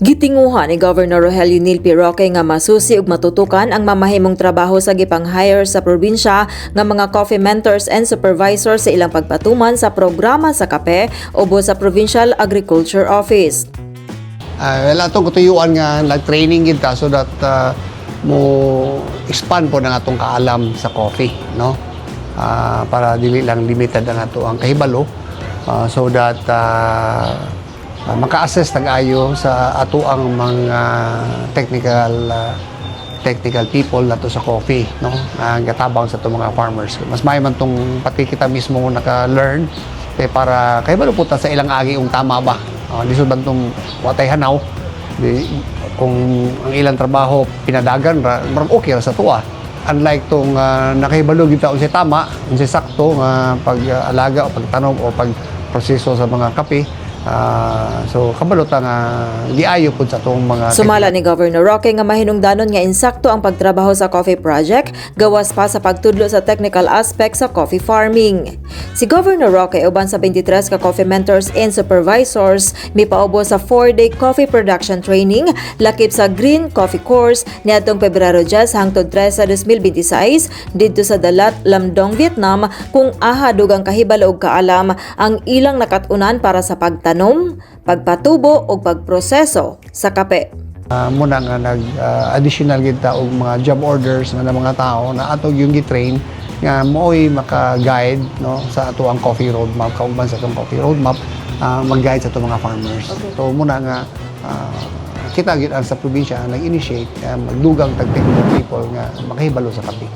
Gitinguhan ni Governor Rogelio Nilpi Roque nga masusi ug matutukan ang mamahimong trabaho sa gipang-hire sa probinsya nga mga coffee mentors and supervisors sa ilang pagpatuman sa programa sa kape ubo sa Provincial Agriculture Office. Atong katuyuan nga nag-training gid ta so that mo expand po ng atong kaalam sa coffee, no? Para dili lang limited ang ato ang kahibalo, so that maka-assess tag-ayo sa ato ang mga technical people nato sa coffee, no? Ang gatabang sa itong mga farmers. Mas may man tong pati kita mismo naka-learn para kahibalo po ta sa ilang agi yung tama ba. Lisod ba itong watay hanaw, kung ang ilang trabaho pinadagan okay ra sa tuwa. Unlike tong nakahibalo kita kung siya tama, kung siya sakto nga pag-alaga o pagtanom o pagproseso sa mga kape. So kabalota nga giayo pud sa atong mga Sumala ni Governor Roque nga mahinungdanon nga insakto ang pagtrabaho sa coffee project gawas pa sa pagtudlo sa technical aspect sa coffee farming. Si Governor Roque uban sa 23 ka coffee mentors and supervisors mipaubo sa 4-day coffee production training lakip sa Green Coffee Course niadtong Pebrero 10 hangtod 13 sa 2026 didto sa Dalat, Lamdong, Vietnam kung aha dugang kahibalo ug kaalam ang ilang nakatunan para sa pagtanom, pagpatubo o pagproseso sa kape. Muna nga nag-additional kita og mga job orders nga ng mga tao na atog yung gitrain nga mooy maka-guide, no, sa ato ang coffee roadmap, kauban sa atong coffee roadmap, mag-guide sa atong mga farmers. Okay. So muna nga kita gid ang sa probinsya nag-initiate magdugang tag-technical people nga makahibalo sa kape.